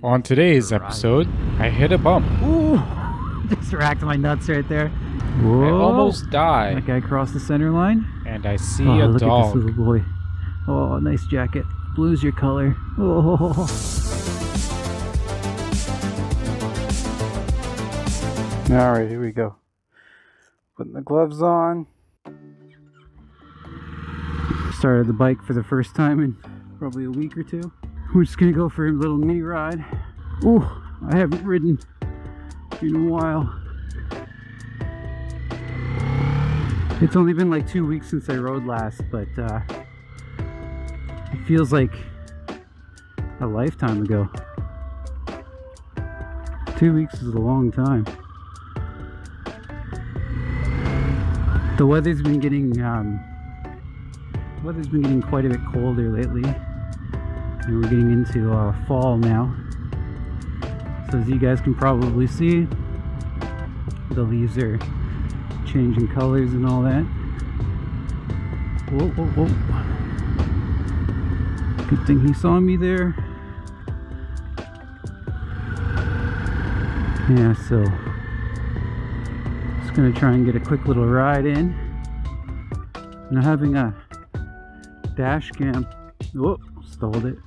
On today's episode, I hit a bump. Ooh! Just racked my nuts right there. Whoa. I almost died. That guy crossed the center line. And I see Oh, a look dog. at this little boy. Oh, nice jacket. Blue's your color. Oh. Alright, here we go. Putting the gloves on. Started the bike for the first time in probably a week or two. We're just gonna go for a little mini ride. Ooh, I haven't ridden in a while. It's only been like 2 weeks since I rode last, but it feels like a lifetime ago. 2 weeks is a long time. The weather's been getting quite a bit colder lately, and we're getting into fall now. So as you guys can probably see, the leaves are changing colors and all that. Whoa, whoa, whoa. Good thing he saw me there. Yeah, so just gonna try and get a quick little ride in. Now having a dash cam, whoop, stalled it.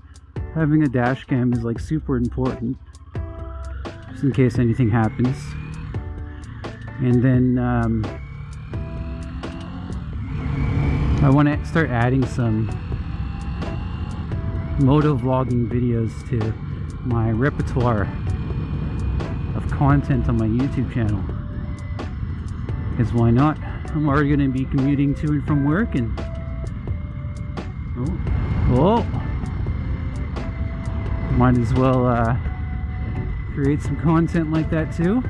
Having a dash cam is like super important, just in case anything happens. And then I want to start adding some motovlogging videos to my repertoire of content on my YouTube channel. Because why not? I'm already going to be commuting to and from work, and oh, might as well create some content like that too.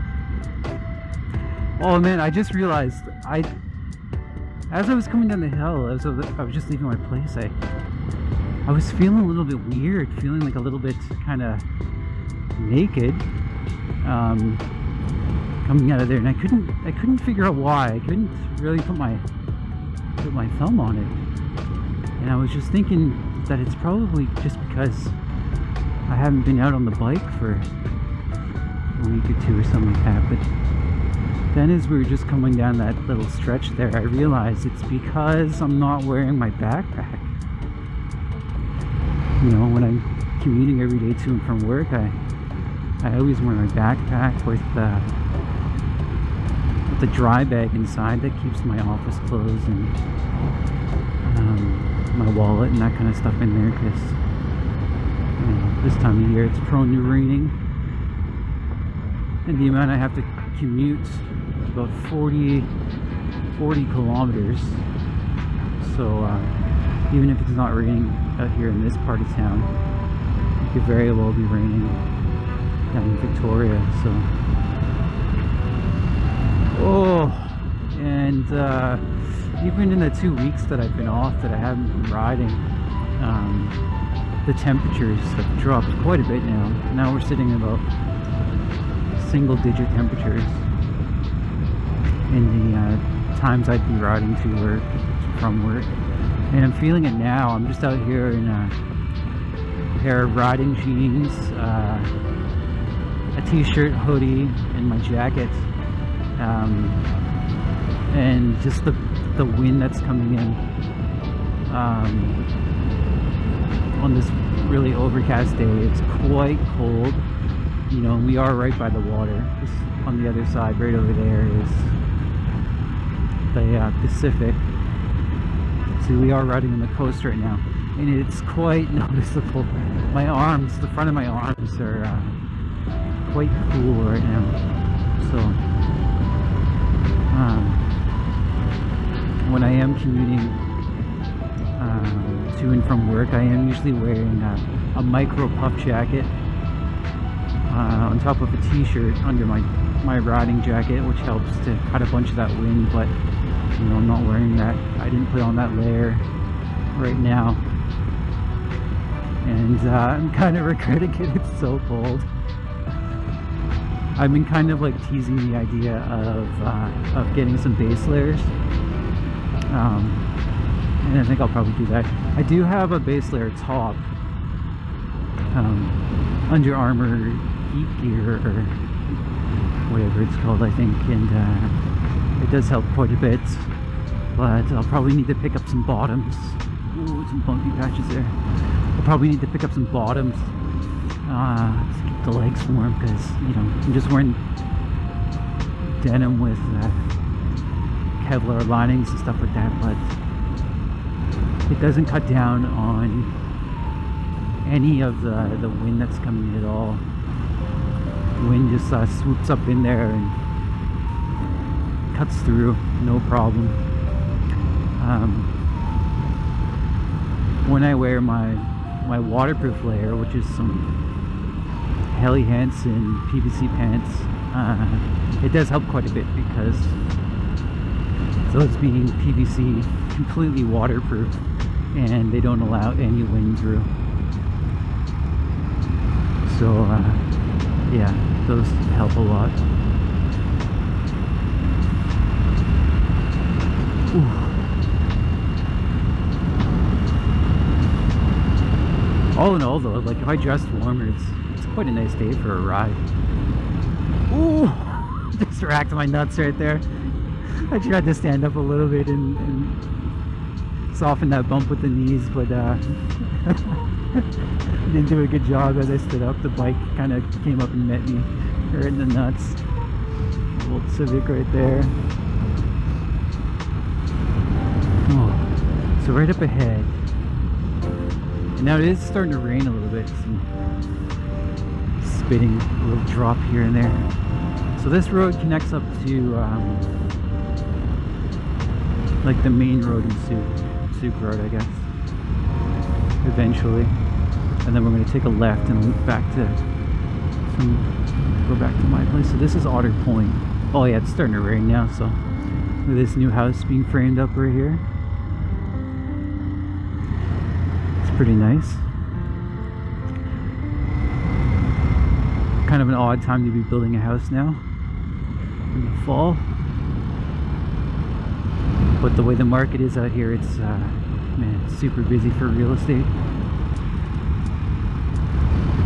Oh man, I just realized as I was coming down the hill, I was just leaving my place, I was feeling a little bit weird, feeling like a little bit kind of naked coming out of there, and I couldn't figure out why. I couldn't really put my thumb on it, and I was just thinking that it's probably just because I haven't been out on the bike for a week or two or something like that. But then as we were just coming down that little stretch there, I realized it's because I'm not wearing my backpack. You know, when I'm commuting every day to and from work, I always wear my backpack with the dry bag inside that keeps my office clothes and my wallet and that kind of stuff in there, because you know, this time of year it's prone to raining, and the amount I have to commute is about 40 kilometers. So even if it's not raining out here in this part of town, it could very well be raining down in Victoria. So and even in the 2 weeks that I've been off, that I haven't been riding, the temperatures have dropped quite a bit now. Now we're sitting about single digit temperatures in the times I'd be riding to work, from work. And I'm feeling it now. I'm just out here in a pair of riding jeans, a t-shirt, hoodie, and my jacket. And just the wind that's coming in on this really overcast day. It's quite cold, you know. We are right by the water. Just on the other side, right over there, is the Pacific. So we are riding on the coast right now, and it's quite noticeable. My arms, the front of my arms, are quite cool right now. So when I am commuting to and from work, I am usually wearing a micro puff jacket on top of a t-shirt under my riding jacket, which helps to cut a bunch of that wind. But you know, I'm not wearing that. I didn't put on that layer right now, and I'm kind of regretting it. It's so cold. I've been kind of like teasing the idea of getting some base layers, and I think I'll probably do that. I do have a base layer top Under Armour heat gear or whatever it's called, I think, and it does help quite a bit. But I'll probably need to pick up some bottoms. Ooh, some bumpy patches there. I'll probably need to pick up some bottoms to keep the legs warm, because you know I'm just wearing denim with Kevlar linings and stuff like that, but it doesn't cut down on any of the wind that's coming in at all. The wind just swoops up in there and cuts through, no problem. When I wear my waterproof layer, which is some Helly Hansen PVC pants, it does help quite a bit, because those being PVC, completely waterproof, and they don't allow any wind through. So yeah, those help a lot. Ooh. All in all though, like if I dressed warmer, it's quite a nice day for a ride. Ooh, just racked my nuts right there. I tried to stand up a little bit and soften that bump with the knees, but didn't do a good job as I stood up. The bike kind of came up and met me right in the nuts. Old Civic right there. Oh, so right up ahead. And now it is starting to rain a little bit. Some spitting, a little drop here and there. So this road connects up to like the main road in Sooke Road, I guess, eventually. And then we're going to take a left and loop back to go back to my place. So this is Otter Point. Oh yeah, it's starting to rain now, so look at this new house being framed up right here. It's pretty nice. Kind of an odd time to be building a house now in the fall. But the way the market is out here, it's man, it's super busy for real estate.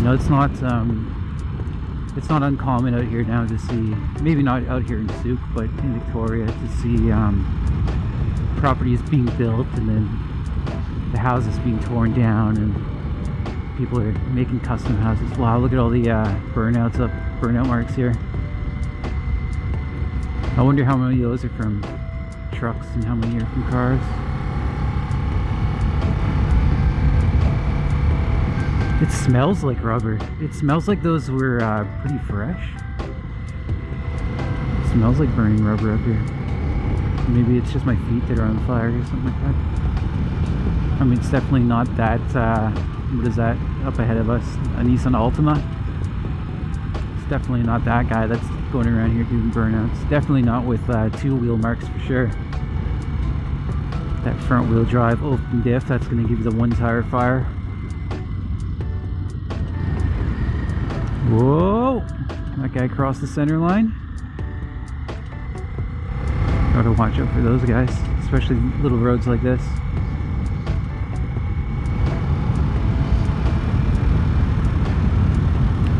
No, it's not uncommon out here now to see, maybe not out here in Sooke, but in Victoria, to see properties being built and then the houses being torn down and people are making custom houses. Wow, look at all the burnout marks here. I wonder how many of those are from trucks and how many are from cars. It smells like rubber. It smells like those were pretty fresh. It smells like burning rubber up here. Maybe it's just my feet that are on fire or something like that. I mean, it's definitely not that, what is that up ahead of us? A Nissan Altima? It's definitely not that guy that's going around here doing burnouts. Definitely not with two wheel marks for sure. That front wheel drive open diff, that's going to give you the one tire fire. Whoa! That guy crossed the center line. Gotta watch out for those guys, especially little roads like this.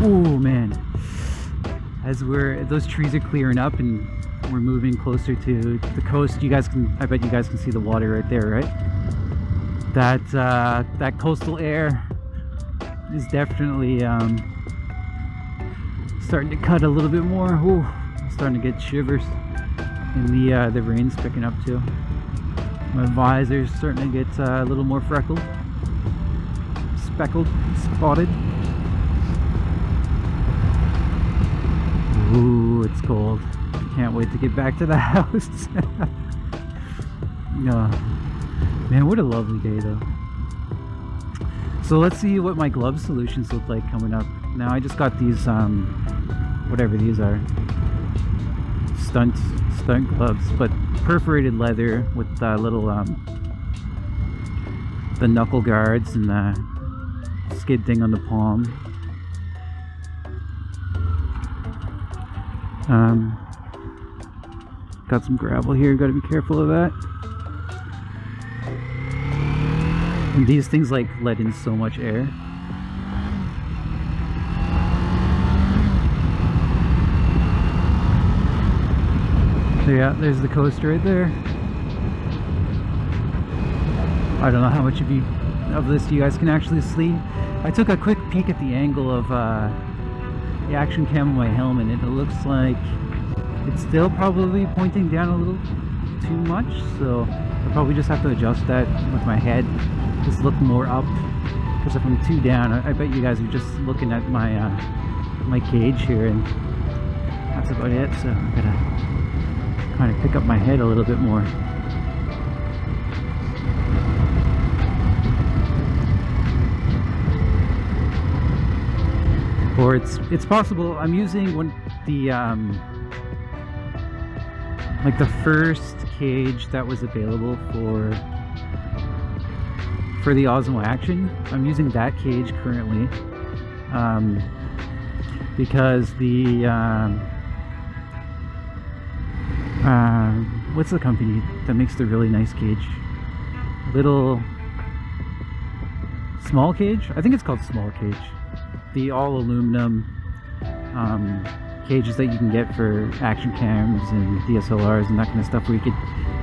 Oh man, as those trees are clearing up and we're moving closer to the coast, I bet you guys can see the water right there, right? That coastal air is definitely starting to cut a little bit more. Ooh, I'm starting to get shivers, and the rain's picking up too. My visor's starting to get a little more freckled, speckled, spotted. Ooh, it's cold. Can't wait to get back to the house. No, man, what a lovely day though. So let's see what my glove solutions look like coming up. Now I just got these whatever these are, stunt gloves, but perforated leather with little the knuckle guards and the skid thing on the palm. Got some gravel here, got to be careful of that. And these things like let in so much air. So yeah, there's the coast right there. I don't know how much of this you guys can actually see. I took a quick peek at the angle of the action cam on my helmet, and it looks like it's still probably pointing down a little too much, so I'll probably just have to adjust that with my head, just look more up, because if I'm too down, I bet you guys are just looking at my my cage here, and that's about it. So I'm gonna kind of pick up my head a little bit more. Or it's possible I'm using like the first cage that was available for the Osmo Action. I'm using that cage currently because the what's the company that makes the really nice cage? Small Cage? I think it's called Small Cage. The all aluminum cages that you can get for action cams and DSLRs and that kind of stuff, where you could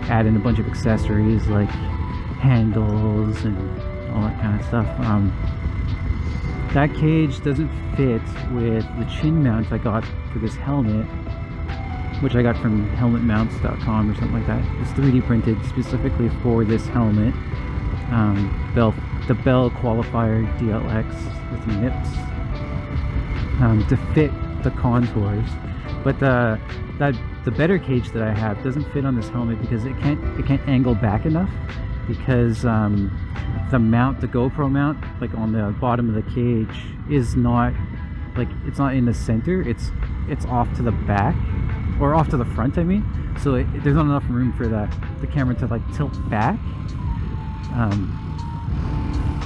add in a bunch of accessories like handles and all that kind of stuff. That cage doesn't fit with the chin mount I got for this helmet, which I got from helmetmounts.com or something like that. It's 3D printed specifically for this helmet. The Bell Qualifier DLX with nips to fit the contours, but the better cage that I have doesn't fit on this helmet because it can't angle back enough, because the mount, the GoPro mount, like on the bottom of the cage, is not like, it's not in the center, it's off to the back, or off to the front I mean, so there's not enough room for the camera to like tilt back.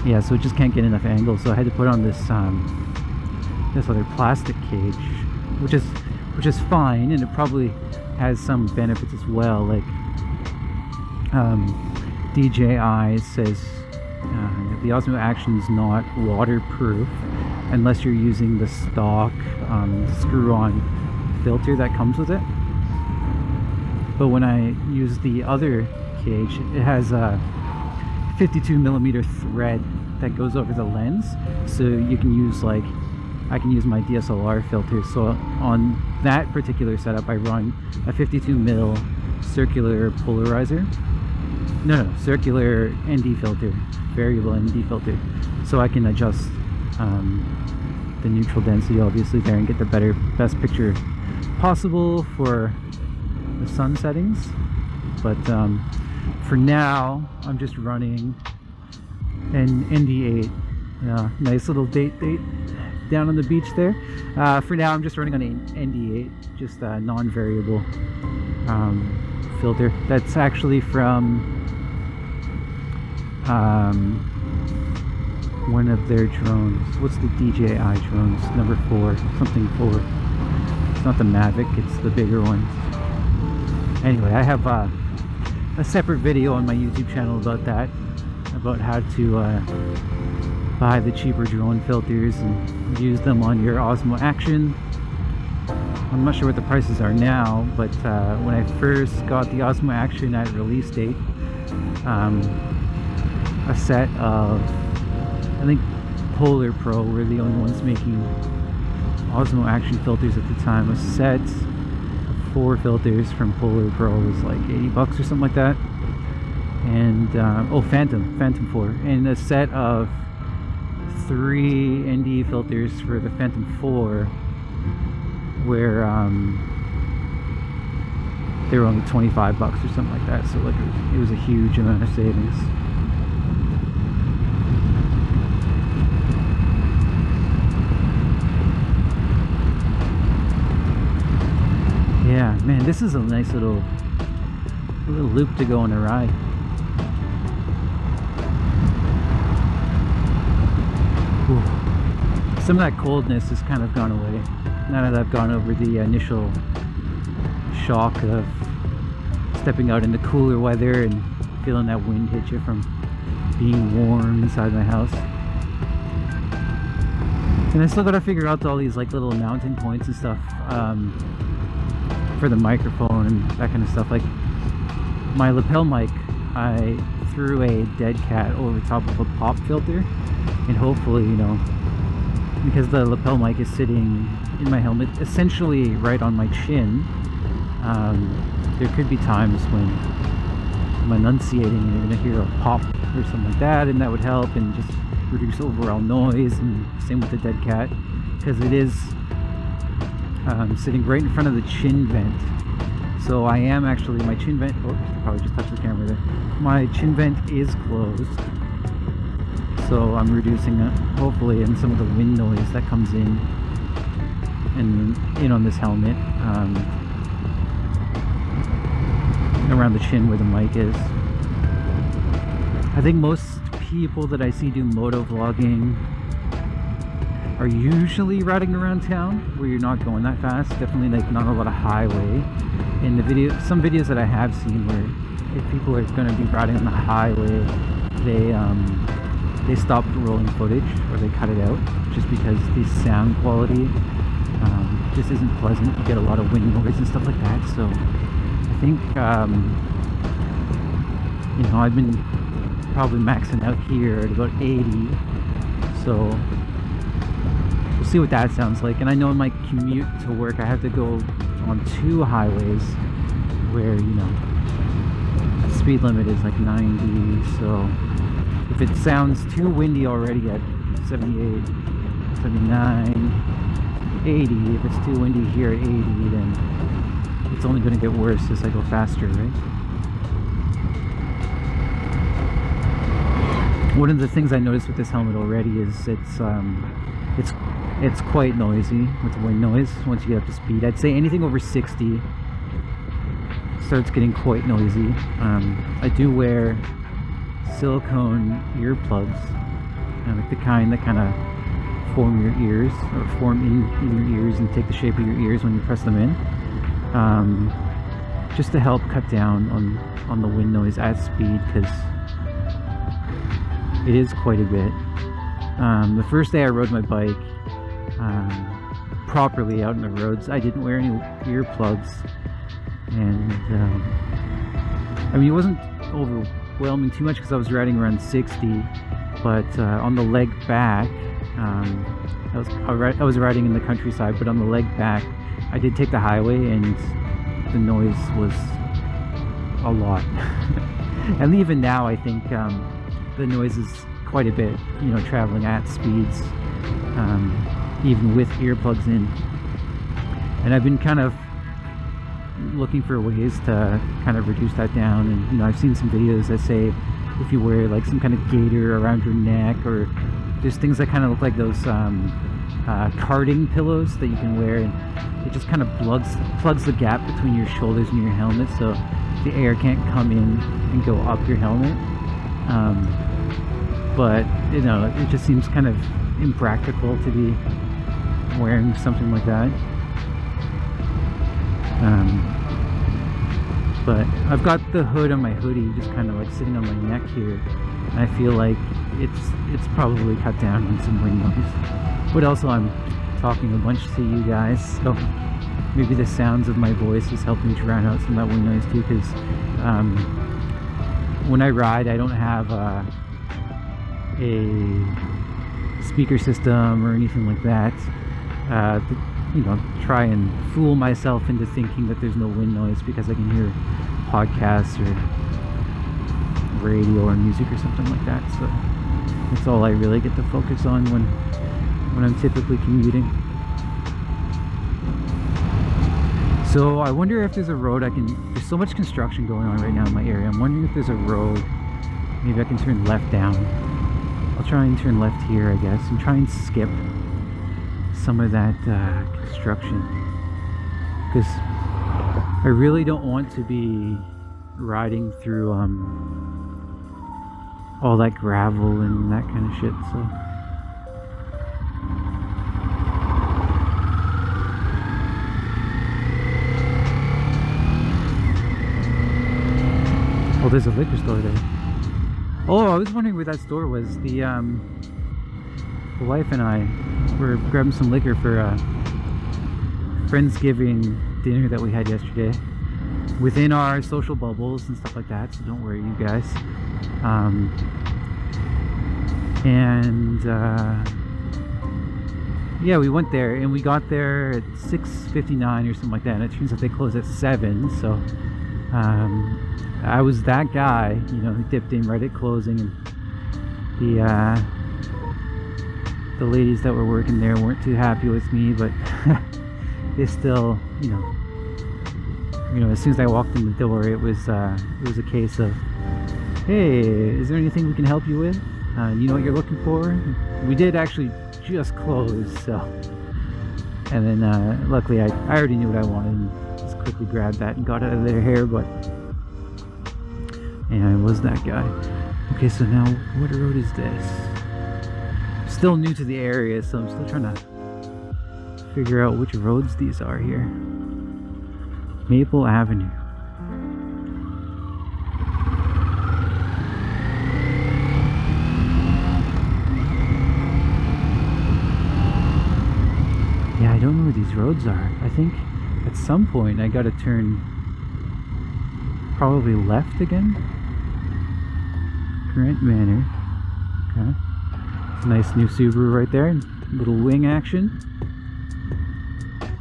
Yeah, so it just can't get enough angle, so I had to put on this this other plastic cage, which is fine, and it probably has some benefits as well. Like DJI says the Osmo Action is not waterproof unless you're using the stock screw-on filter that comes with it. But when I use the other cage, it has a 52mm thread that goes over the lens, so you can use, like, I can use my DSLR filter. So on that particular setup, I run a 52mm circular polarizer. No, circular ND filter, variable ND filter. So I can adjust the neutral density obviously there and get the best picture possible for the sun settings. But for now, I'm just running an ND8. Nice little date down on the beach there. For now, I'm just running on an ND8, just a non-variable filter. That's actually from one of their drones. What's the DJI drones? Number 4, something 4. It's not the Mavic, it's the bigger ones. Anyway, I have a separate video on my YouTube channel about that, about how to buy the cheaper drone filters and use them on your Osmo Action. I'm not sure what the prices are now, but when I first got the Osmo Action at release date, a set of, I think Polarpro were the only ones making Osmo Action filters at the time. A set of 4 filters from Polarpro was like $80 or something like that. And Phantom 4, and a set of 3 ND filters for the Phantom 4 where they were only $25 or something like that. So like it was a huge amount of savings. Yeah, man, this is a nice little loop to go on a ride. Ooh. Some of that coldness has kind of gone away now that I've gone over the initial shock of stepping out into cooler weather and feeling that wind hit you from being warm inside my house. And I still gotta figure out all these like little mountain points and stuff. for the microphone and that kind of stuff. Like my lapel mic, I threw a dead cat over top of a pop filter, and hopefully, you know, because the lapel mic is sitting in my helmet essentially right on my chin, there could be times when I'm enunciating and you're going to hear a pop or something like that, and that would help and just reduce overall noise. And same with the dead cat, because it is sitting right in front of the chin vent. So I am actually, my chin vent, oh, probably just touched the camera there. My chin vent is closed, so I'm reducing it, hopefully, and some of the wind noise that comes in on this helmet, around the chin where the mic is. I think most people that I see do motovlogging are usually riding around town where you're not going that fast. Definitely like not a lot of highway. In the video, some videos that I have seen where if people are going to be riding on the highway, they stop rolling footage or they cut it out just because the sound quality just isn't pleasant. You get a lot of wind noise and stuff like that. So I think you know, I've been probably maxing out here at about 80, so we'll see what that sounds like. And I know in my commute to work I have to go on 2 highways where, you know, the speed limit is like 90, so if it sounds too windy already at 78, 79, 80, if it's too windy here at 80, then it's only going to get worse as I go faster, right? One of the things I noticed with this helmet already is it's quite noisy with wind noise once you get up to speed. I'd say anything over 60 starts getting quite noisy. I do wear silicone earplugs, like the kind that kind of form your ears, or form in your ears and take the shape of your ears when you press them in, just to help cut down on the wind noise at speed, because it is quite a bit. The first day I rode my bike properly out in the roads, I didn't wear any earplugs, and I mean, it wasn't overwhelming too much because I was riding around 60, but on the leg back, I was riding in the countryside, but on the leg back I did take the highway, and the noise was a lot. And even now I think the noise is quite a bit, you know, traveling at speeds, even with earplugs in. And I've been kind of looking for ways to kind of reduce that down. And, you know, I've seen some videos that say if you wear like some kind of gaiter around your neck, or there's things that kind of look like those carding pillows that you can wear, and it just kind of plugs the gap between your shoulders and your helmet, so the air can't come in and go up your helmet. But, you know, it just seems kind of impractical to be wearing something like that. But I've got the hood on my hoodie just kind of like sitting on my neck here, and I feel like it's probably cut down on some wind noise. But also I'm talking a bunch to you guys, so maybe the sounds of my voice is helping drown out some of that wind noise too, because when I ride I don't have a speaker system or anything like that, you know, try and fool myself into thinking that there's no wind noise, because I can hear podcasts or radio or music or something like that. So that's all I really get to focus on when I'm typically commuting. So I wonder if there's a road there's so much construction going on right now in my area. I'm wondering if there's a road maybe I can turn left down. I'll try and turn left here, I guess, and try and skip some of that construction, because I really don't want to be riding through all that gravel and that kind of shit. So oh, there's a liquor store there. Oh, I was wondering where that store was. The wife and I were grabbing some liquor for Friendsgiving dinner that we had yesterday within our social bubbles and stuff like that, so don't worry, you guys. Yeah, we went there, and we got there at 6:59 or something like that, and it turns out they close at 7, so I was that guy, you know, who dipped in right at closing, and the ladies that were working there weren't too happy with me, but they still, you know, as soon as I walked in the door, it was a case of, hey, is there anything we can help you with? You know what you're looking for? We did actually just close, so. And then luckily I already knew what I wanted and just quickly grabbed that and got out of their hair, but yeah, I was that guy. Okay, so now what road is this? Still new to the area, so I'm still trying to figure out which roads these are here. Maple Avenue. Yeah, I don't know where these roads are. I think at some point I gotta turn probably left again. Grant Manor. Okay. It's a nice new Subaru right there. Little wing action.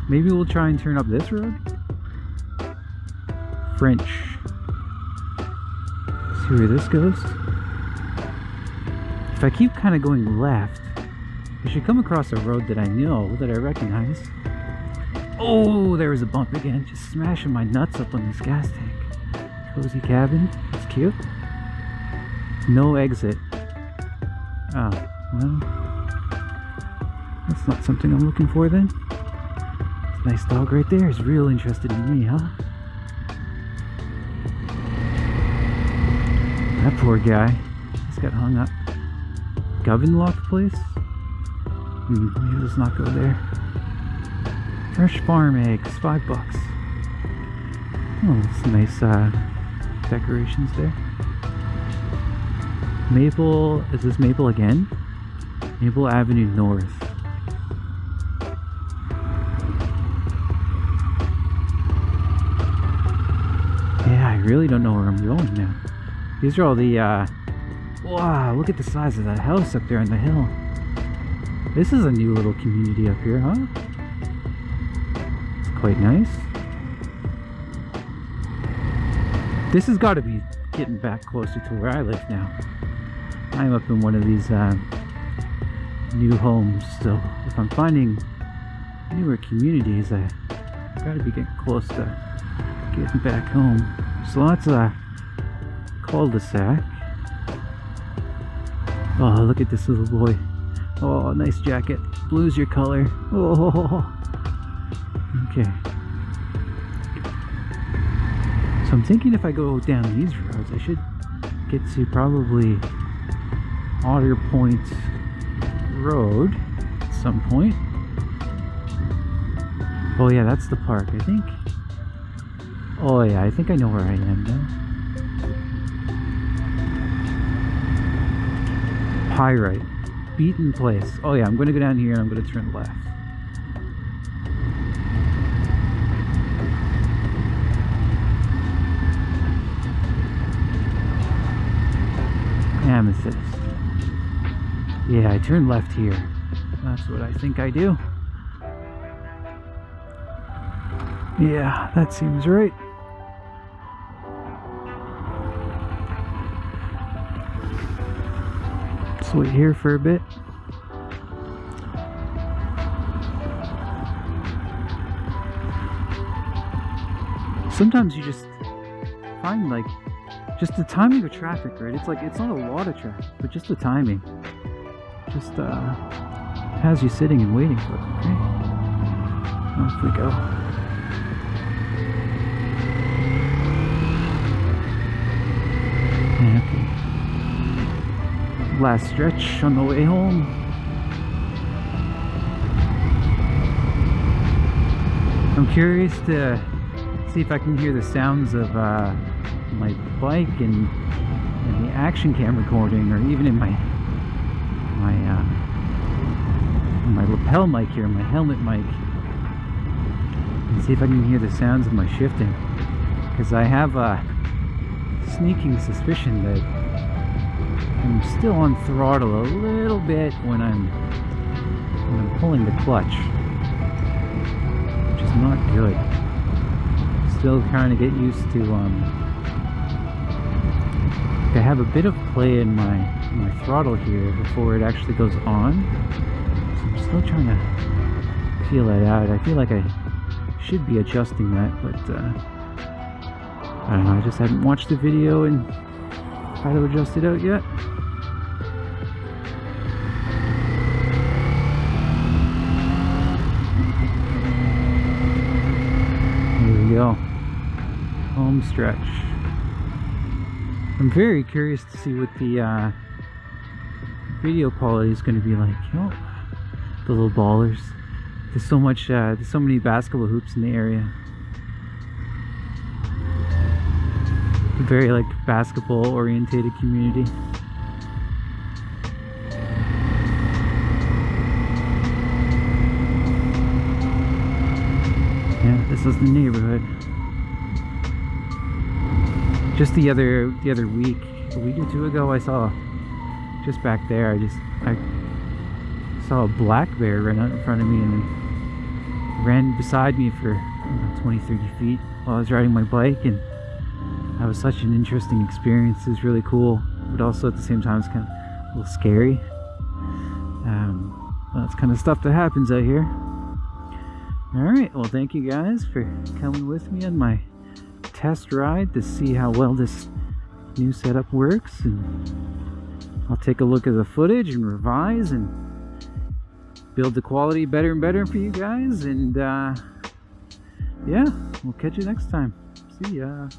Maybe we'll try and turn up this road. French. See where this goes. If I keep kind of going left, I should come across a road that I know, that I recognize. Oh, there was a bump again. Just smashing my nuts up on this gas tank. Cozy cabin. It's cute. No exit. Oh, well, that's not something I'm looking for then. This nice dog right there is real interested in me, huh? That poor guy. He's got hung up. Govenlock place? Maybe let's not go there. Fresh farm eggs, $5. Oh, some nice decorations there. Maple, is this Maple again? Maple Avenue North. Yeah, I really don't know where I'm going now. These are all the, wow, look at the size of that house up there on the hill. This is a new little community up here, huh? It's quite nice. This has got to be getting back closer to where I live now. I'm up in one of these new homes, so if I'm finding newer communities, I gotta be getting close to getting back home. So lots of cul-de-sac. Oh, look at this little boy. Oh, nice jacket. Blue's your color. Oh, okay. So I'm thinking if I go down these roads, I should get to probably Otter Point Road at some point. Oh yeah, that's the park, I think. Oh yeah, I think I know where I am now. Pyrite. Beaten place. Oh yeah, I'm going to go down here and I'm going to turn left. Amethyst. Yeah, I turn left here. That's what I think I do. Yeah, that seems right. Let's wait here for a bit. Sometimes you just find like just the timing of traffic, right? It's like it's not a lot of traffic, but just the timing just has you sitting and waiting for it. Okay, off we go. Okay. Last stretch on the way home. I'm curious to see if I can hear the sounds of my bike and the action cam recording, or even in my lapel mic here, my helmet mic, and See if I can hear the sounds of my shifting, because I have a sneaking suspicion that I'm still on throttle a little bit when I'm pulling the clutch, which is not good. Still trying to get used to I have a bit of play in my throttle here before it actually goes on, so I'm still trying to feel that out. I feel like I should be adjusting that, but I don't know, I just haven't watched the video and tried to adjust it out yet. Here we go, home stretch. I'm very curious to see what the video quality is going to be like. Oh, the little ballers. There's so much, there's so many basketball hoops in the area. A very like basketball orientated community. Yeah, this is the neighborhood. Just the other week, a week or two ago, I saw just back there. I saw a black bear run out in front of me and then ran beside me for 20-30 feet while I was riding my bike, and that was such an interesting experience. It was really cool, but also at the same time it's kind of a little scary. Well, that's kind of stuff that happens out here. Alright, well, thank you guys for coming with me on my test ride to see how well this new setup works, and I'll take a look at the footage and revise and build the quality better and better for you guys, and yeah, we'll catch you next time. See ya.